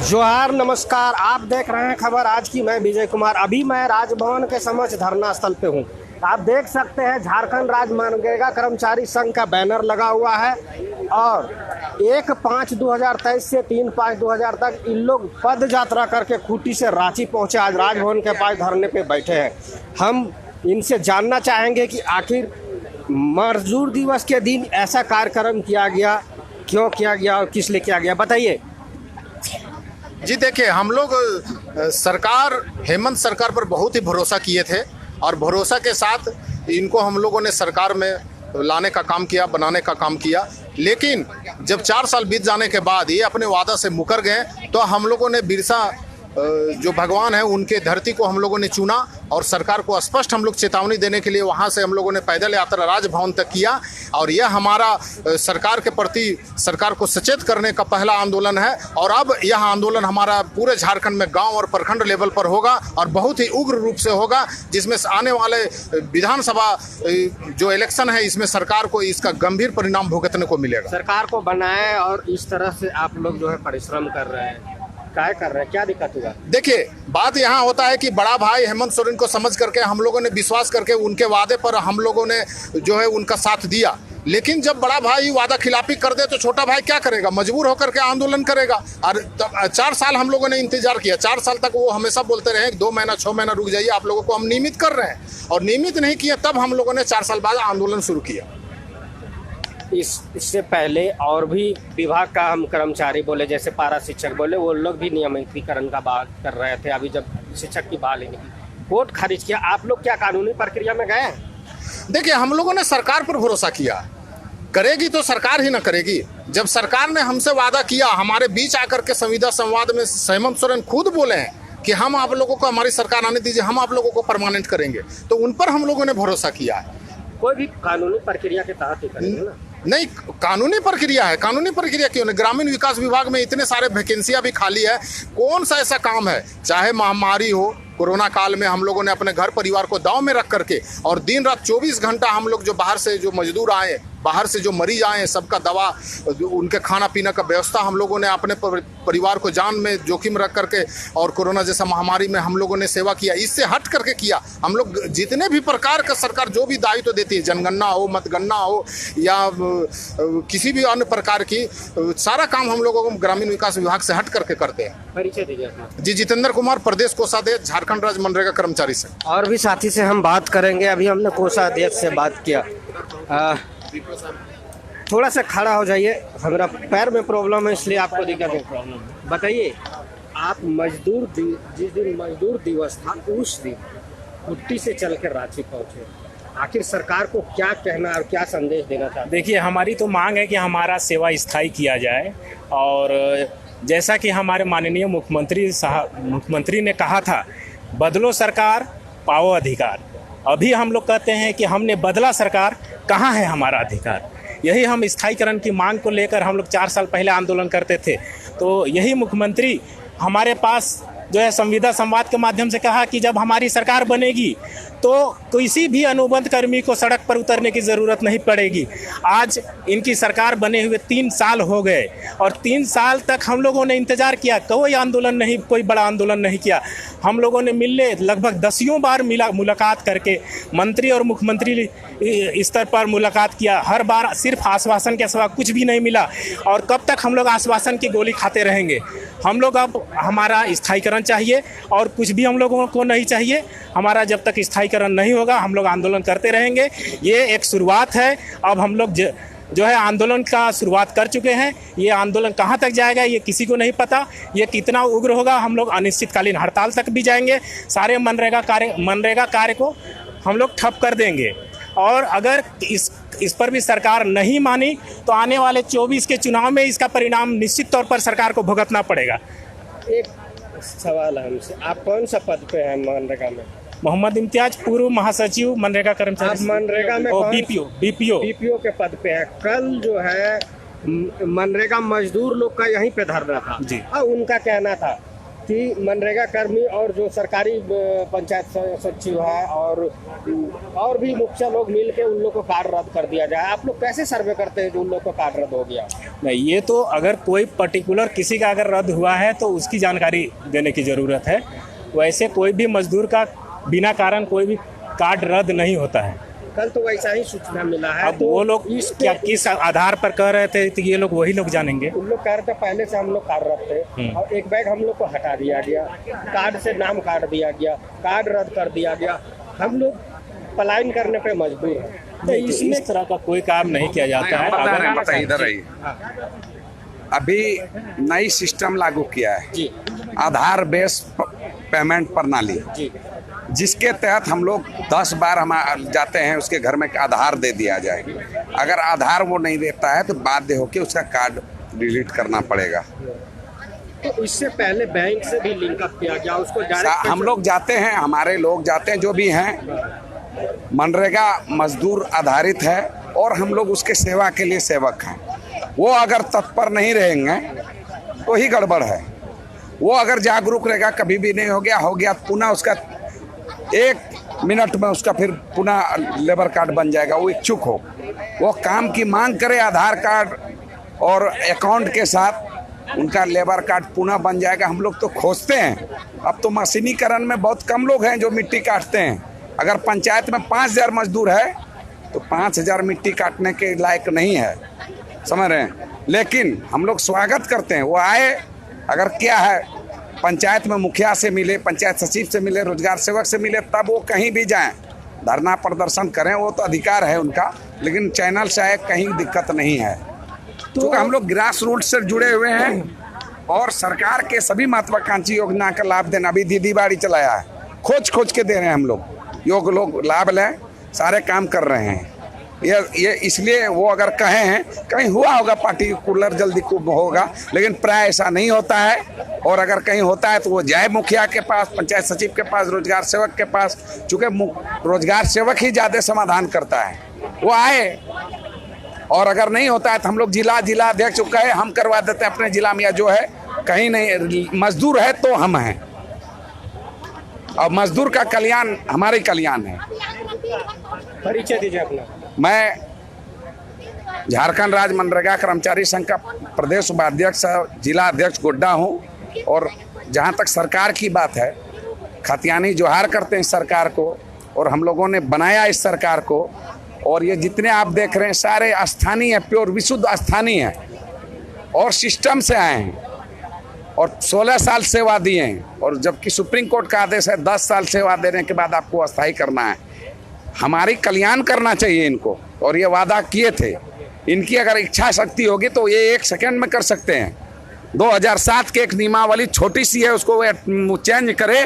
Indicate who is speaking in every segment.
Speaker 1: जोहार नमस्कार, आप देख रहे हैं खबर आज की। मैं विजय कुमार। अभी मैं राजभवन के समक्ष धरना स्थल पे हूँ। आप देख सकते हैं झारखंड राज्य मनरेगा कर्मचारी संघ का बैनर लगा हुआ है और 1/5/2023 से 3/5/2000 तक इन लोग पद यात्रा करके खूंटी से रांची पहुंचे। आज राजभवन के पास धरने पे बैठे हैं। हम इनसे जानना चाहेंगे कि आखिर मजदूर दिवस के दिन ऐसा कार्यक्रम किया गया, क्यों किया गया और किस लिए किया गया, बताइए।
Speaker 2: जी देखिए, हम लोग सरकार हेमंत सरकार पर बहुत ही भरोसा किए थे और भरोसा के साथ इनको हम लोगों ने सरकार में लाने का काम किया, बनाने का काम किया। लेकिन जब 4 साल बीत जाने के बाद ये अपने वादा से मुकर गए तो हम लोगों ने बिरसा जो भगवान है उनके धरती को हम लोगों ने चुना और सरकार को स्पष्ट हम लोग चेतावनी देने के लिए वहाँ से हम लोगों ने पैदल यात्रा राजभवन तक किया। और यह हमारा सरकार के प्रति सरकार को सचेत करने का पहला आंदोलन है। और अब यह आंदोलन हमारा पूरे झारखंड में गांव और प्रखंड लेवल पर होगा और बहुत ही उग्र रूप से होगा, जिसमें आने वाले विधानसभा जो इलेक्शन है इसमें सरकार को इसका गंभीर परिणाम भुगतने को मिलेगा।
Speaker 1: सरकार को बनाए और इस तरह से आप लोग जो है परिश्रम कर रहे हैं, क्या कर रहे हैं, क्या दिक्कत हुआ?
Speaker 2: देखिए, बात यहाँ होता है कि बड़ा भाई हेमंत सोरेन को समझ करके हम लोगों ने विश्वास करके उनके वादे पर हम लोगों ने जो है उनका साथ दिया। लेकिन जब बड़ा भाई वादा खिलाफी कर दे तो छोटा भाई क्या करेगा? मजबूर होकर के आंदोलन करेगा। और 4 साल हम लोगों ने इंतजार किया। 4 साल तक वो हमेशा बोलते रहे 2 महीना 6 महीना रुक जाइए, आप लोगों को हम नियमित कर रहे हैं। और नियमित नहीं किया तब हम लोगों ने 4 साल बाद आंदोलन शुरू किया।
Speaker 1: इससे पहले और भी विभाग का हम कर्मचारी बोले, जैसे पारा शिक्षक बोले, वो लोग भी नियमितीकरण का बात कर रहे थे। अभी जब शिक्षक की बहाली नहीं की, कोर्ट खारिज किया, आप लोग क्या कानूनी प्रक्रिया में गए हैं?
Speaker 2: देखिए, हम लोगों ने सरकार पर भरोसा किया। करेगी तो सरकार ही ना करेगी। जब सरकार ने हमसे वादा किया, हमारे बीच आकर के संविदा संवाद में हेमंत सोरेन खुद बोले हैं कि हम आप लोगों को हमारी सरकार आने दीजिए, हम आप लोगों को परमानेंट करेंगे, तो उन पर हम लोगों ने भरोसा किया है।
Speaker 1: कोई भी कानूनी प्रक्रिया के तहत ही करेंगे ना?
Speaker 2: नहीं, कानूनी प्रक्रिया है। कानूनी प्रक्रिया क्यों नहीं? ग्रामीण विकास विभाग में इतने सारे वैकेंसियां भी खाली है। कौन सा ऐसा काम है, चाहे महामारी हो, कोरोना काल में हम लोगों ने अपने घर परिवार को दांव में रख करके और दिन रात 24 घंटा हम लोग जो बाहर से जो मजदूर आए, बाहर से जो मरीज आए, सबका दवा, उनके खाना पीना का व्यवस्था हम लोगों ने अपने परिवार को जान में जोखिम रख करके और कोरोना जैसा महामारी में हम लोगों ने सेवा किया। इससे हट करके किया। हम लोग जितने भी प्रकार का सरकार जो भी दायित्व देती है, जनगणना हो, मतगणना हो या किसी भी अन्य प्रकार की, सारा काम हम लोगों को ग्रामीण विकास विभाग से हट करके करते हैं।
Speaker 1: परिचय दीजिए।
Speaker 2: जी, जितेंद्र कुमार, प्रदेश कोषाध्यक्ष, झारखंड राज्य मनरेगा कर्मचारी संघ।
Speaker 1: और भी साथी से हम बात करेंगे। अभी हमने कोषाध्यक्ष से बात किया। थोड़ा सा खड़ा हो जाइए, हमारा पैर में प्रॉब्लम है इसलिए आपको दिक्कत है। बताइए, आप जिस दिन मजदूर दिवस था उस दिन खूंटी से चल कर रांची पहुंचे, आखिर सरकार को क्या कहना और क्या संदेश देना चाहते?
Speaker 3: देखिए, हमारी तो मांग है कि हमारा सेवा स्थायी किया जाए और जैसा कि हमारे माननीय मुख्यमंत्री ने कहा था, बदलो सरकार पाओ अधिकार। अभी हम लोग कहते हैं कि हमने बदला सरकार, कहाँ है हमारा अधिकार? यही हम स्थायीकरण की मांग को लेकर हम लोग 4 साल पहले आंदोलन करते थे। तो यही मुख्यमंत्री हमारे पास जो है संविदा संवाद के माध्यम से कहा कि जब हमारी सरकार बनेगी तो किसी भी अनुबंध कर्मी को सड़क पर उतरने की ज़रूरत नहीं पड़ेगी। आज इनकी सरकार बने हुए 3 साल हो गए और 3 साल तक हम लोगों ने इंतज़ार किया, कोई आंदोलन नहीं, कोई बड़ा आंदोलन नहीं किया। हम लोगों ने मिलने लगभग 10 बार मुलाकात करके मंत्री और मुख्यमंत्री स्तर पर मुलाकात किया। हर बार सिर्फ आश्वासन के सिवा कुछ भी नहीं मिला। और कब तक हम लोग आश्वासन की गोली खाते रहेंगे? हम लोग अब हमारा स्थायीकरण चाहिए और कुछ भी हम लोगों को नहीं चाहिए। हमारा जब तक स्थायीकरण नहीं होगा हम लोग आंदोलन करते रहेंगे। ये एक शुरुआत है। अब हम लोग जो है आंदोलन का शुरुआत कर चुके हैं। ये आंदोलन कहाँ तक जाएगा ये किसी को नहीं पता, ये कितना उग्र होगा। हम लोग अनिश्चितकालीन हड़ताल तक भी जाएंगे। सारे मनरेगा कार्य को हम लोग ठप कर देंगे। और अगर इस पर भी सरकार नहीं मानी तो आने वाले 24 के चुनाव में इसका परिणाम निश्चित तौर पर सरकार को भुगतना पड़ेगा।
Speaker 1: एक सवाल है हमसे, आप कौन सा पद पे हैं मनरेगा में?
Speaker 3: मोहम्मद इम्तियाज, पूर्व महासचिव मनरेगा कर्मचारी।
Speaker 1: आप मनरेगा में बीपीओ के पद पे है। कल जो है मनरेगा मजदूर लोग का यहीं पे धरना था
Speaker 3: जी।
Speaker 1: और उनका कहना था कि मनरेगा कर्मी और जो सरकारी पंचायत सचिव है और भी मुखिया लोग मिल के उन लोग को कार्ड रद्द कर दिया जाए। आप लोग कैसे सर्वे करते हैं जो उन लोग को कार्ड रद्द हो गया?
Speaker 3: नहीं, ये तो अगर कोई पर्टिकुलर किसी का अगर रद्द हुआ है तो उसकी जानकारी देने की ज़रूरत है। वैसे कोई भी मजदूर का बिना कारण कोई भी कार्ड रद्द नहीं होता है।
Speaker 1: कल तो वैसा ही सूचना मिला है।
Speaker 3: अब वो लोग क्या किस आधार पर कह रहे थे तो ये लोग वही लोग जानेंगे।
Speaker 1: उन लोग कह रहे थे पहले से हम लोग कार्ड रखते और एक बैग हम लोग को हटा दिया गया, कार्ड से नाम काट दिया गया, कार्ड रद्द कर दिया गया। हम लोग पलायन करने पे मजबूर हैं।
Speaker 3: तो इसमें इस तरह का कोई काम नहीं किया जाता है।
Speaker 4: अगर इधर रहिए, अभी नई सिस्टम लागू किया है
Speaker 1: जी,
Speaker 4: आधार बेस पेमेंट प्रणाली,
Speaker 1: जी,
Speaker 4: जिसके तहत हम लोग 10 बार हम जाते हैं उसके घर में आधार दे दिया जाए। अगर आधार वो नहीं देता है तो बाध्य होकर उसका कार्ड डिलीट करना पड़ेगा।
Speaker 1: तो इससे पहले बैंक से भी लिंक अप किया गया, उसको डायरेक्ट
Speaker 4: हम लोग जाते हैं, हमारे लोग जाते हैं, जो भी हैं मनरेगा मजदूर आधारित है और हम लोग उसके सेवा के लिए सेवक हैं। वो अगर तत्पर नहीं रहेंगे तो ही गड़बड़ है। वो अगर जागरूक रहेगा, कभी भी नहीं हो गया पुनः उसका 1 मिनट में उसका फिर पुनः लेबर कार्ड बन जाएगा। वो इच्छुक हो, वो काम की मांग करे आधार कार्ड और अकाउंट के साथ, उनका लेबर कार्ड पुनः बन जाएगा। हम लोग तो खोजते हैं। अब तो मशीनीकरण में बहुत कम लोग हैं जो मिट्टी काटते हैं। अगर पंचायत में 5000 मजदूर है तो 5000 मिट्टी काटने के लायक नहीं है, समझ रहे हैं। लेकिन हम लोग स्वागत करते हैं, वो आए, अगर क्या है पंचायत में मुखिया से मिले, पंचायत सचिव से मिले, रोजगार सेवक से मिले, तब वो कहीं भी जाएं, धरना प्रदर्शन करें, वो तो अधिकार है उनका। लेकिन चैनल से आए कहीं दिक्कत नहीं है, क्योंकि हम लोग ग्रास रूट से जुड़े हुए हैं और सरकार के सभी महत्वाकांक्षी योजना का लाभ देना। अभी दीदी बाड़ी चलाया है, खोज के दे रहे हैं हम लोग, लोग लाभ लें, सारे काम कर रहे हैं। ये इसलिए वो अगर कहे हैं, कहीं हुआ होगा पार्टिकुलर जल्दी होगा, लेकिन प्राय ऐसा नहीं होता है। और अगर कहीं होता है तो वो जाए मुखिया के पास, पंचायत सचिव के पास, रोजगार सेवक के पास, चूँकि रोजगार सेवक ही ज़्यादा समाधान करता है, वो आए। और अगर नहीं होता है तो हम लोग जिला अध्यक्ष को कहे, हम करवा देते हैं अपने जिला में, या जो है कहीं नहीं मजदूर है तो हम हैं, और मजदूर का कल्याण हमारे कल्याण है।
Speaker 1: परिचय दीजिए अपना।
Speaker 4: मैं झारखंड राज्य मनरेगा कर्मचारी संघ का प्रदेश उपाध्यक्ष, जिला अध्यक्ष गोड्डा हूँ। और जहाँ तक सरकार की बात है, खतियानी जोहार करते हैं सरकार को, और हम लोगों ने बनाया इस सरकार को। और ये जितने आप देख रहे हैं सारे स्थानीय हैं, प्योर विशुद्ध स्थानीय हैं और सिस्टम से आए हैं और 16 साल सेवा दिए हैं। और जबकि सुप्रीम कोर्ट का आदेश है 10 साल सेवा देने के बाद आपको अस्थायी करना है। हमारी कल्याण करना चाहिए इनको, और ये वादा किए थे। इनकी अगर इच्छा शक्ति होगी तो ये 1 सेकंड में कर सकते हैं। 2007 के एक नियमावली छोटी सी है, उसको वे चेंज करे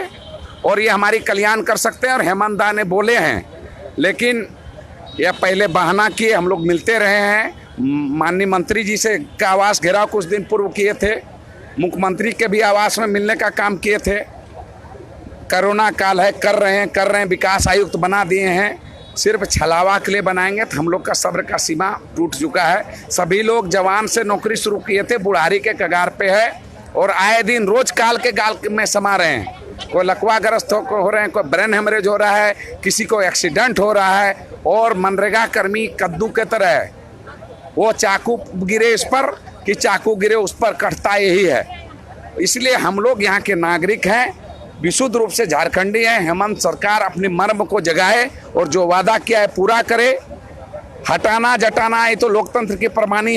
Speaker 4: और ये हमारी कल्याण कर सकते हैं। और हेमंत दा ने बोले हैं, लेकिन यह पहले बहाना किए। हम लोग मिलते रहे हैं, माननीय मंत्री जी से का आवास घेराव कुछ दिन पूर्व किए थे, मुख्यमंत्री के भी आवास में मिलने का काम किए थे। कोरोना काल है, कर रहे हैं, विकास आयुक्त बना दिए हैं। सिर्फ छलावा के लिए बनाएंगे तो हम लोग का सब्र का सीमा टूट चुका है। सभी लोग जवान से नौकरी शुरू किए थे, बुढ़ारी के कगार पे है और आए दिन रोज काल के गाल में समा रहे हैं। कोई लकवाग्रस्त हो रहे हैं, कोई ब्रेन हेमरेज हो रहा है, किसी को एक्सीडेंट हो रहा है। और मनरेगा कर्मी कद्दू के तरह है, वो चाकू गिरे इस पर कि चाकू गिरे उस पर, कटता यही है। इसलिए हम लोग यहाँ के नागरिक हैं, विशुद्ध रूप से झारखंडी हैं। हेमंत सरकार अपनी मर्म को जगाए और जो वादा किया है पूरा करे। हटाना जटाना ये तो लोकतंत्र की प्रणाली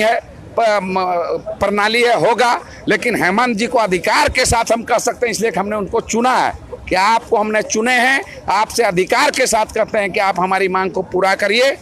Speaker 4: है, होगा। लेकिन हेमंत जी को अधिकार के साथ हम कह सकते हैं, इसलिए हमने उनको चुना है कि आपको हमने चुने हैं, आपसे अधिकार के साथ कहते हैं कि आप हमारी मांग को पूरा करिए।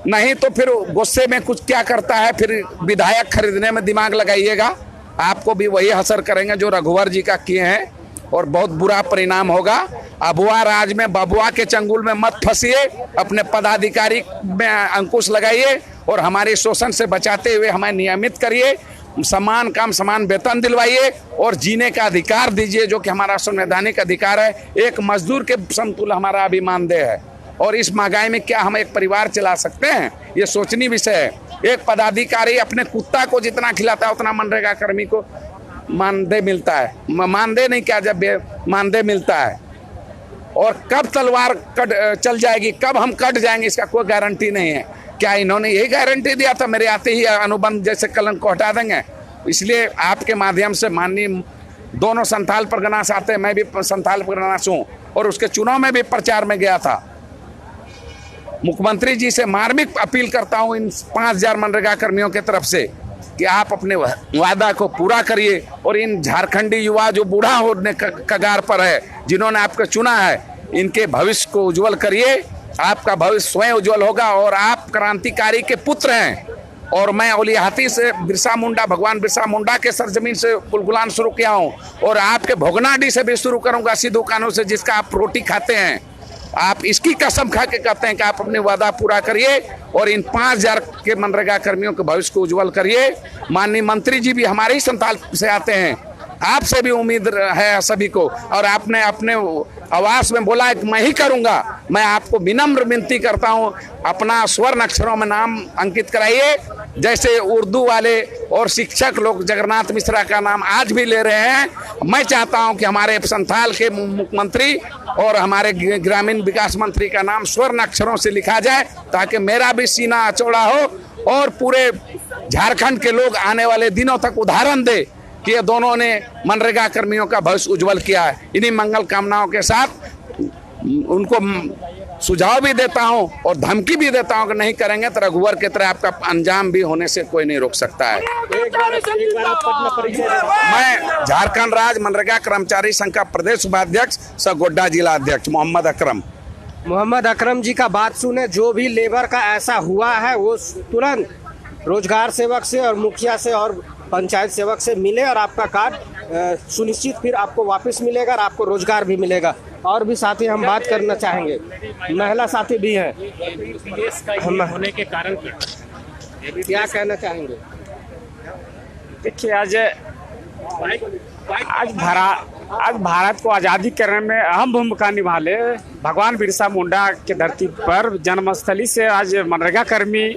Speaker 4: नहीं तो फिर गुस्से में कुछ क्या करता है, फिर विधायक खरीदने में दिमाग लगाइएगा, आपको भी वही असर करेंगे जो रघुवर जी का किए हैं और बहुत बुरा परिणाम होगा। अबुआ राज में बबुआ के चंगुल में मत फंसिए, अपने पदाधिकारी में अंकुश लगाइए और हमारे शोषण से बचाते हुए हमें नियमित करिए। समान काम समान वेतन दिलवाइए और जीने का अधिकार दीजिए, जो कि हमारा संवैधानिक अधिकार है। एक मजदूर के समतुल्य हमारा अभिमान देह है। और इस महंगाई में क्या हम एक परिवार चला सकते हैं, ये सोचनीय विषय है। एक पदाधिकारी अपने कुत्ता को जितना खिलाता है उतना मनरेगा कर्मी को मानदेय मिलता है, मानदेय नहीं क्या, जब मानदेय मिलता है, और कब तलवार कट चल जाएगी, कब हम कट जाएंगे, इसका कोई गारंटी नहीं है। क्या इन्होंने यही गारंटी दिया था मेरे आते ही अनुबंध जैसे कलंक को हटा देंगे? इसलिए आपके माध्यम से माननीय दोनों संथाल परगना से आते हैं, मैं भी संथाल परगना से हूँ और उसके चुनाव में भी प्रचार में गया था। मुख्यमंत्री जी से मार्मिक अपील करता हूँ इन 5000 मनरेगा कर्मियों की तरफ से कि आप अपने वादा को पूरा करिए और इन झारखंडी युवा जो बूढ़ा होने कगार पर है, जिन्होंने आपको चुना है, इनके भविष्य को उज्जवल करिए। आपका भविष्य स्वयं उज्जवल होगा और आप क्रांतिकारी के पुत्र हैं। और मैं औलियाहाटी से बिरसा मुंडा, भगवान बिरसा मुंडा के सरजमीन से गुलगुलान शुरू किया हूँ और आपके भोगनाडी से भी शुरू करूँगा, सिद्धू कानून से, जिसका आप रोटी खाते हैं। आप इसकी कसम खा के कहते हैं कि आप अपने वादा पूरा करिए और इन 5000 के मनरेगा कर्मियों के भविष्य को उज्जवल करिए। माननीय मंत्री जी भी हमारे ही संथाल से आते हैं, आपसे भी उम्मीद है सभी को, और आपने अपने आवास में बोला है कि मैं ही करूंगा। मैं आपको विनम्र विनती करता हूं, अपना स्वर्ण अक्षरों में नाम अंकित कराइए, जैसे उर्दू वाले और शिक्षक लोग जगन्नाथ मिश्रा का नाम आज भी ले रहे हैं। मैं चाहता हूं कि हमारे संथाल के मुख्यमंत्री और हमारे ग्रामीण विकास मंत्री का नाम स्वर्ण अक्षरों से लिखा जाए, ताकि मेरा भी सीना चौड़ा हो और पूरे झारखंड के लोग आने वाले दिनों तक उदाहरण दे कि ये दोनों ने मनरेगा कर्मियों का भविष्य उज्जवल किया है। इन्हीं मंगल कामनाओं के साथ उनको सुझाव भी देता हूं और धमकी भी देता हूं कि नहीं करेंगे तो रघुवर की तरह आपका अंजाम भी होने से कोई नहीं रोक सकता है। मैं झारखंड राज्य मनरेगा कर्मचारी संघ का प्रदेश उपाध्यक्ष सह गोड्डा जिला अध्यक्ष मोहम्मद अकरम।
Speaker 1: मोहम्मद अकरम जी का बात सुने, जो भी लेबर का ऐसा हुआ है वो तुरंत रोजगार सेवक से और मुखिया से और पंचायत सेवक से मिले और आपका कार्ड सुनिश्चित फिर आपको वापस मिलेगा और आपको रोजगार भी मिलेगा। और भी साथी हम बात करना चाहेंगे, महिला साथी भी हैं, हम
Speaker 3: होने के कारण
Speaker 1: क्या कहना चाहेंगे?
Speaker 3: देखिए, आज भारत को आज़ादी करने में अहम भूमिका निभाले भगवान बिरसा मुंडा के धरती पर जन्मस्थली से आज मनरेगा कर्मी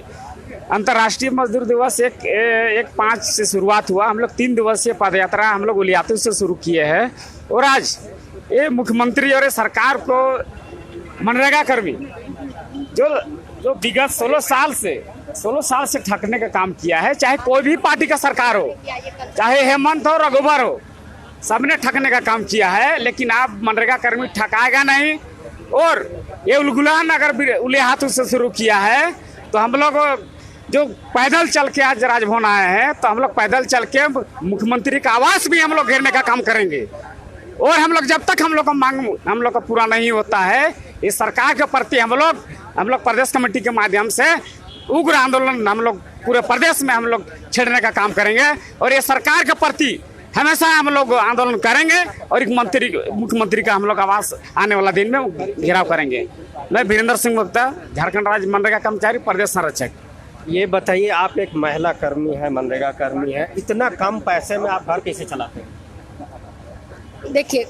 Speaker 3: अंतर्राष्ट्रीय मजदूर दिवस एक 5 से शुरुआत हुआ। हम लोग 3 दिवसीय पदयात्रा हम लोग उलियातू से शुरू किए हैं और आज ये मुख्यमंत्री और सरकार को मनरेगा कर्मी जो विगत 16 साल से ठगने का काम किया है, चाहे कोई भी पार्टी का सरकार हो, चाहे हेमंत हो रघुवर हो, सबने ठगने का काम किया है। लेकिन आप मनरेगा कर्मी ठगाएगा नहीं। और ये उलगुलान अगर उलियातू से शुरू किया है तो हम लोग जो पैदल चल के आज राजभवन आए हैं, तो हम लोग पैदल चल के मुख्यमंत्री का आवास भी हम लोग घेरने का काम करेंगे। और हम लोग जब तक हम लोग का मांग हम लोग का पूरा नहीं होता है, इस सरकार के प्रति हम लोग प्रदेश कमेटी के माध्यम से उग्र आंदोलन हम लोग पूरे प्रदेश में हम लोग छेड़ने का काम करेंगे और ये सरकार के प्रति हमेशा हम लोग आंदोलन करेंगे और एक मुख्यमंत्री का हम लोग आवास आने वाला दिन में घेराव करेंगे। मैं वीरेंद्र सिंह गुप्ता, झारखंड राज्य मनरेगा कर्मचारी प्रदेश संरक्षक।
Speaker 1: ये बताइए, आप एक महिला कर्मी है, मनरेगा कर्मी है, इतना कम पैसे में आप घर कैसे चलाते हैं?
Speaker 5: देखिए,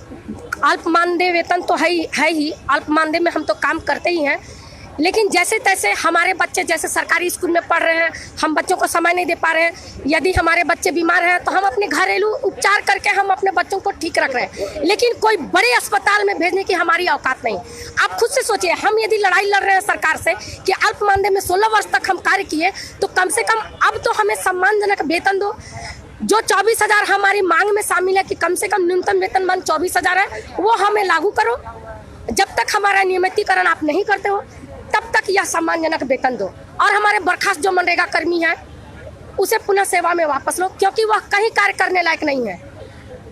Speaker 5: अल्प मानदेय वेतन तो है ही, अल्प मानदेय में हम तो काम करते ही हैं, लेकिन जैसे तैसे हमारे बच्चे जैसे सरकारी स्कूल में पढ़ रहे हैं, हम बच्चों को समय नहीं दे पा रहे हैं। यदि हमारे बच्चे बीमार हैं तो हम अपने घरेलू उपचार करके हम अपने बच्चों को ठीक रख रहे हैं, लेकिन कोई बड़े अस्पताल में भेजने की हमारी औकात नहीं। आप खुद से सोचिए, हम यदि लड़ाई लड़ रहे हैं सरकार से कि अल्प मानदेय में 16 वर्ष तक हम कार्य किए, तो कम से कम अब तो हमें सम्मानजनक वेतन दो। जो 24,000 हमारी मांग में शामिल है कि कम से कम न्यूनतम वेतन मान 24,000 है, वो हमें लागू करो। जब तक हमारा नियमितीकरण आप नहीं करते हो तब तक यह सम्मानजनक वेतन दो। और हमारे बर्खास्त जो मनरेगा कर्मी है उसे पुनः सेवा में वापस लो, क्योंकि वह कहीं कार्य करने लायक नहीं है।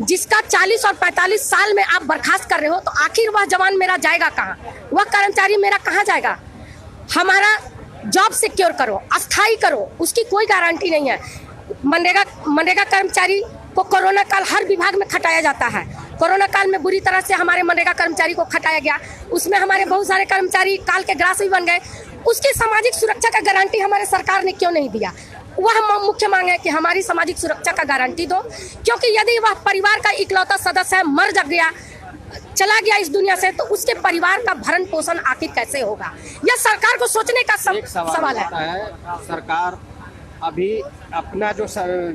Speaker 5: जिसका 40 और 45 साल में आप बर्खास्त कर रहे हो, तो आखिर वह जवान मेरा जाएगा कहाँ, वह कर्मचारी मेरा कहाँ जाएगा? हमारा जॉब सिक्योर करो, अस्थायी करो, उसकी कोई गारंटी नहीं है। मनरेगा कर्मचारी को कोरोना काल हर विभाग में खटाया जाता है। कोरोना काल में बुरी तरह से हमारे मनरेगा कर्मचारी को खटाया गया, उसमें हमारे बहुत सारे कर्मचारी काल के ग्रास भी बन गए। उसकी सामाजिक सुरक्षा का गारंटी हमारे सरकार ने क्यों नहीं दिया? वह मुख्य मांग है कि हमारी सामाजिक सुरक्षा का गारंटी दो, क्योंकि यदि वह परिवार का इकलौता सदस्य है, मर जग गया, चला गया इस दुनिया से, तो उसके परिवार का भरण पोषण आखिर कैसे होगा? यह सरकार को सोचने का सवाल है।
Speaker 1: सरकार अभी अपना जो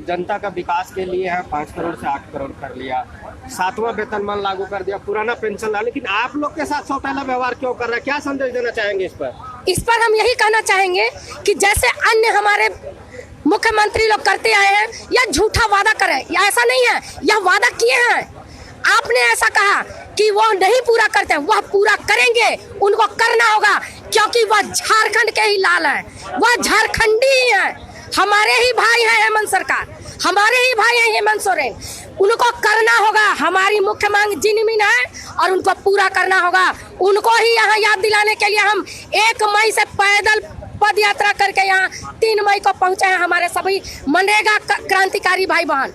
Speaker 1: जनता का विकास के लिए है 5 करोड़ से 8 करोड़ कर लिया, 7वां वेतनमान लागू कर दिया, पुराना पेंशन ला, लेकिन आप लोग के साथ सौतेला व्यवहार क्यों कर रहा है? क्या संदेश देना चाहेंगे इस पर?
Speaker 5: इस पर हम यही कहना चाहेंगे कि जैसे अन्य हमारे मुख्यमंत्री लोग करते आए हैं, यह झूठा वादा करे, या ऐसा नहीं है, यह वादा किए हैं। आपने ऐसा कहा कि वो नहीं पूरा करते, वह पूरा करेंगे, उनको करना होगा, क्योंकि वह झारखंड के ही लाल है, वह झारखंडी ही है, हमारे ही भाई हैं हेमंत सरकार, हमारे ही भाई हैं हेमंत सोरेन, उनको करना होगा। हमारी मुख्य मांग जिनमिन है और उनको पूरा करना होगा। उनको ही यहाँ याद दिलाने के लिए हम 1 मई से पैदल पद यात्रा करके यहाँ 3 मई को पहुँचे हैं। हमारे सभी मनरेगा क्रांतिकारी भाई बहन,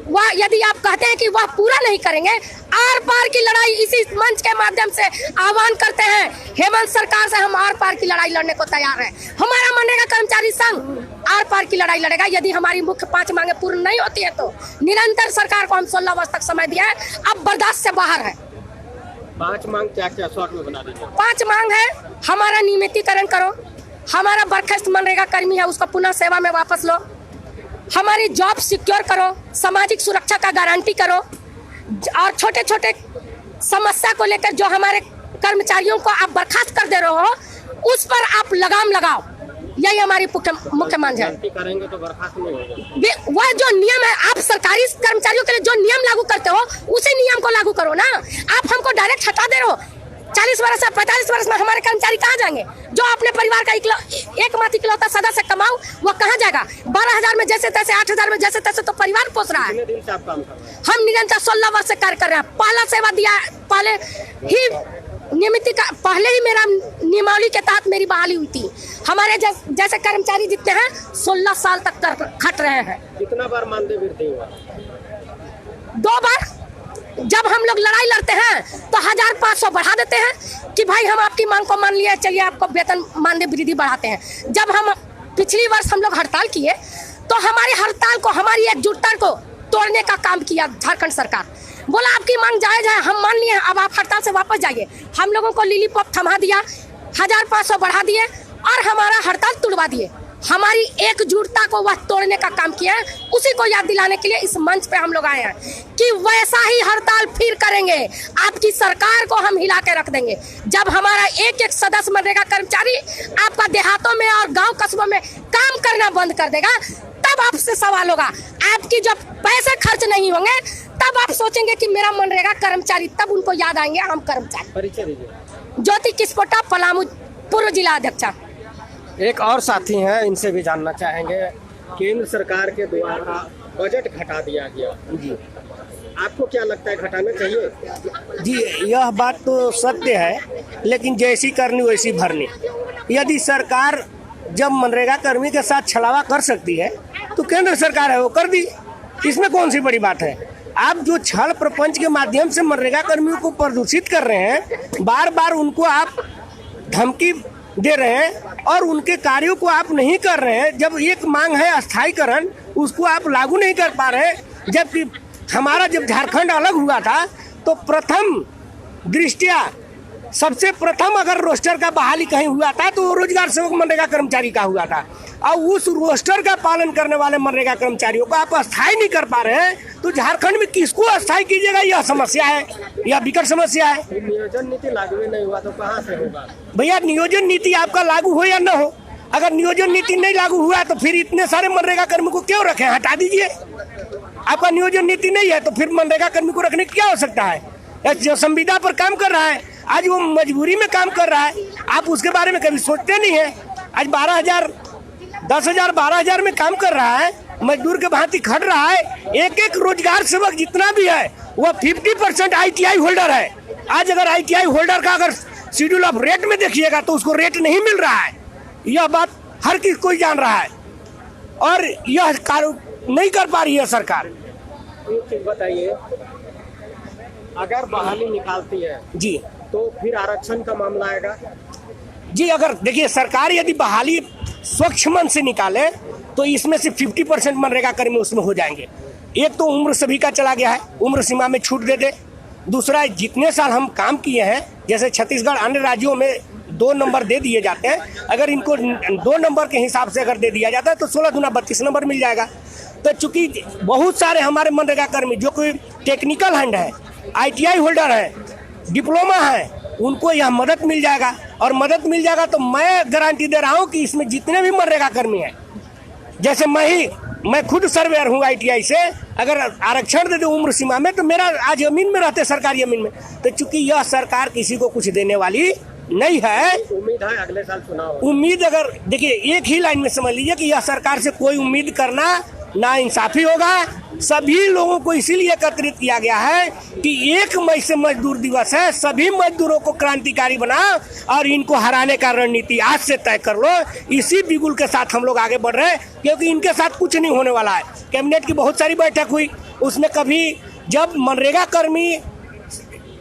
Speaker 5: वह यदि आप कहते हैं कि वह पूरा नहीं करेंगे, आर पार की लड़ाई इसी मंच के माध्यम से आह्वान करते हैं। हेमंत सरकार से हम आर पार की लड़ाई लड़ने को तैयार हैं। हमारा मनरेगा कर्मचारी संघ आर पार की लड़ाई लड़ेगा। यदि हमारी मुख्य 5 मांगे पूर्ण नहीं होती है तो निरंतर सरकार को हम 16 वर्ष तक समय दिया है, अब बर्दाश्त से बाहर है।
Speaker 1: 5 मांग क्या क्या शॉर्ट में बना दीजिए।
Speaker 5: 5 मांग है, हमारा नियमितीकरण करो, हमारा बर्खास्त मनरेगा कर्मी है उसको पुनः सेवा में वापस लो, हमारी जॉब सिक्योर करो, सामाजिक सुरक्षा का गारंटी करो, और छोटे छोटे समस्या को लेकर जो हमारे कर्मचारियों को आप बर्खास्त कर दे रहे हो उस पर आप लगाम लगाओ। यही हमारी मुख्य मांग है।
Speaker 1: करेंगे तो बर्खास्त नहीं होगा।
Speaker 5: वह जो नियम है, आप सरकारी कर्मचारियों के लिए जो नियम लागू करते हो उसी नियम को लागू करो ना। आप हमको डायरेक्ट हटा दे रहे हो। 40 वर्ष से 45 वर्ष में हमारे कर्मचारी कहाँ जाएंगे? जो अपने परिवार का एकमात्र इकलौता सदस्य कमाओ वो कहाँ जाएगा? 12,000 में जैसे तैसे, 8,000 में जैसे तैसे तो परिवार पोष रहा है। हम निरंतर 16 वर्ष से कार्य कर रहे हैं। पहला सेवा दिया, पहले ही पहले ही मेरा नियमावली के तहत मेरी बहाली हुई थी। हमारे जैसे कर्मचारी जितने हैं 16 साल तक खट रहे हैं।
Speaker 1: कितना बार मानदेय वृद्धि हुआ?
Speaker 5: 2 बार। जब हम लोग लड़ाई लड़ते हैं तो 1,500 बढ़ा देते हैं कि भाई हम आपकी मांग को मान लिया, चलिए आपको वेतन मानदेय वृद्धि बढ़ाते हैं। जब हम पिछली वर्ष हम लोग हड़ताल किए तो हमारी हड़ताल को, हमारी एकजुटता को तोड़ने का काम किया झारखंड सरकार। बोला आपकी मांग जायज है, हम मान लिए, अब आप हड़ताल से वापस जाइए। हम लोगों को लिलीपॉप थमा दिया, 1,500 बढ़ा दिए और हमारा हड़ताल तुड़वा दिए। हमारी एकजुटता को वह तोड़ने का काम किया है। उसी को याद दिलाने के लिए इस मंच पे हम लोग आए हैं कि वैसा ही हड़ताल फिर करेंगे। आपकी सरकार को हम हिला के रख देंगे। जब हमारा एक सदस्य मनरेगा कर्मचारी आपका देहातों में और गांव कस्बों में काम करना बंद कर देगा, तब आपसे सवाल होगा। आपकी जब पैसे खर्च नहीं होंगे तब आप सोचेंगे कि मेरा मनरेगा कर्मचारी, तब उनको याद आएंगे हम कर्मचारी।
Speaker 1: परिचय दीजिए।
Speaker 5: ज्योति किस्पोटा, पलामू पूर्व जिला अध्यक्षा।
Speaker 1: एक और साथी हैं, इनसे भी जानना चाहेंगे। केंद्र सरकार के द्वारा बजट घटा दिया गया जी, आपको क्या लगता है घटाना चाहिए?
Speaker 6: जी, यह बात तो सत्य है, लेकिन जैसी करनी वैसी भरनी। यदि सरकार जब मनरेगा कर्मी के साथ छलावा कर सकती है तो केंद्र सरकार है वो कर दी, इसमें कौन सी बड़ी बात है? आप जो छल प्रपंच के माध्यम से मनरेगा कर्मियों को प्रदूषित कर रहे हैं, बार बार उनको आप धमकी दे रहे हैं और उनके कार्यों को आप नहीं कर रहे हैं। जब एक मांग है अस्थायीकरण, उसको आप लागू नहीं कर पा रहे। जबकि हमारा जब झारखंड अलग हुआ था तो प्रथम दृष्टिया सबसे प्रथम अगर रोस्टर का बहाली कहीं हुआ था तो रोजगार सेवक मनरेगा कर्मचारी का हुआ था। और उस रोस्टर का पालन करने वाले मनरेगा कर्मचारियों को आप अस्थायी नहीं कर पा रहे हैं तो झारखंड में किसको अस्थायी कीजिएगा? यह समस्या है, यह विकट समस्या है।
Speaker 1: नियोजन नीति लागू नहीं हुआ तो कहाँ से होगा?
Speaker 6: भैया, नियोजन नीति आपका लागू हो या न हो, अगर नियोजन नीति नहीं लागू हुआ तो फिर इतने सारे मनरेगा कर्मी को क्यों रखें? हटा दीजिए। आपका नियोजन नीति नहीं है तो फिर मनरेगा कर्मी को रखने क्या हो सकता है? जो संविदा पर काम कर रहा है, आज वो मजबूरी में काम कर रहा है, आप उसके बारे में कभी सोचते नहीं है। आज 12,000, 10,000, 12,000 में काम कर रहा है, मजदूर के भांति खट रहा है। एक एक रोजगार सेवक जितना भी है वह 50% ITI होल्डर है। आज अगर ITI होल्डर का अगर शेड्यूल ऑफ रेट में देखिएगा तो उसको रेट नहीं मिल रहा है। यह बात हर किसी कोई जान रहा है और यह कार्य नहीं कर पा रही है सरकार।
Speaker 1: एक चीज बताइए, अगर बहाली निकालती है
Speaker 6: जी
Speaker 1: तो फिर आरक्षण का मामला आएगा?
Speaker 6: जी, अगर देखिए सरकार यदि बहाली स्वच्छ मन से निकाले तो इसमें से 50% मनरेगा कर्मी उसमें हो जाएंगे। एक तो उम्र सभी का चला गया है, उम्र सीमा में छूट दे दे। दूसरा, जितने साल हम काम किए हैं, जैसे छत्तीसगढ़ अन्य राज्यों में 2 नंबर दे दिए जाते हैं, अगर इनको 2 नंबर के हिसाब से अगर दे दिया जाता है तो 16 दूना 32 नंबर मिल जाएगा। तो चूंकि बहुत सारे हमारे मनरेगा कर्मी जो कोई टेक्निकल हैंड है, ITI होल्डर है, डिप्लोमा है, उनको यह मदद मिल जाएगा। और मदद मिल जाएगा तो मैं गारंटी दे रहा हूँ कि इसमें जितने भी मनरेगा कर्मी हैं, जैसे मैं खुद सर्वेयर हूँ ITI से, अगर आरक्षण दे दे उम्र सीमा में तो मेरा आज जमीन में रहते, सरकारी जमीन में। तो चूंकि यह सरकार किसी को कुछ देने वाली नहीं है,
Speaker 1: उम्मीद है अगले साल चुनाव।
Speaker 6: उम्मीद अगर देखिए एक ही लाइन में समझ लीजिए कि यह सरकार से कोई उम्मीद करना ना इंसाफी होगा। सभी लोगों को इसीलिए एकत्रित किया गया है कि 1 मई से मजदूर दिवस है, सभी मजदूरों को क्रांतिकारी बनाओ और इनको हराने का रणनीति आज से तय कर लो। इसी बिगुल के साथ हम लोग आगे बढ़ रहे हैं, क्योंकि इनके साथ कुछ नहीं होने वाला है। कैबिनेट की बहुत सारी बैठक हुई, उसमें कभी जब मनरेगा कर्मी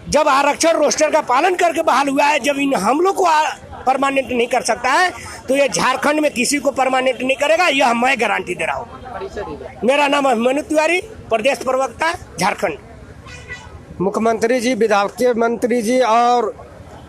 Speaker 6: जब आरक्षण रोस्टर का पालन करके बहाल हुआ है, जब इन हम लोग को परमानेंट नहीं कर सकता है तो ये झारखंड में किसी को परमानेंट नहीं करेगा, यह मैं गारंटी दे रहा हूँ। मेरा नाम है मनु तिवारी, प्रदेश प्रवक्ता झारखंड।
Speaker 1: मुख्यमंत्री जी, विभागीय मंत्री जी और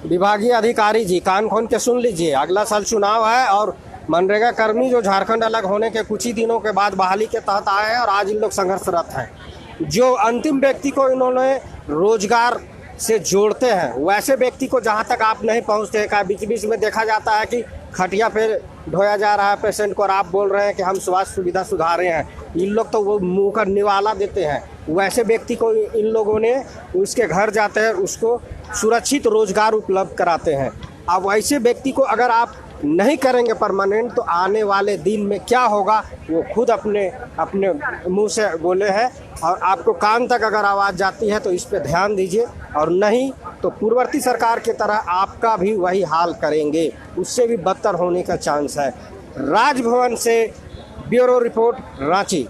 Speaker 1: विभागीय अधिकारी जी कान खोल के सुन लीजिए, अगला साल चुनाव है और मनरेगा कर्मी जो झारखंड अलग होने के कुछ ही दिनों के बाद बहाली के तहत आए हैं और आज इन लोग संघर्षरत हैं। जो अंतिम व्यक्ति को इन्होंने रोजगार से जोड़ते हैं, वैसे व्यक्ति को जहां तक आप नहीं पहुंचते हैं, बीच बीच में देखा जाता है कि खटिया पे ढोया जा रहा है पेशेंट को और आप बोल रहे हैं कि हम स्वास्थ्य सुविधा सुधार रहे हैं। इन लोग तो वो मुंह का निवाला देते हैं। वैसे व्यक्ति को इन लोगों ने उसके घर जाते हैं, उसको सुरक्षित रोजगार उपलब्ध कराते हैं। अब ऐसे व्यक्ति को अगर आप नहीं करेंगे परमानेंट तो आने वाले दिन में क्या होगा वो खुद अपने मुंह से बोले हैं। और आपको कान तक अगर आवाज़ जाती है तो इस पे ध्यान दीजिए, और नहीं तो पूर्ववर्ती सरकार की तरह आपका भी वही हाल करेंगे, उससे भी बदतर होने का चांस है। राजभवन से ब्यूरो रिपोर्ट, रांची।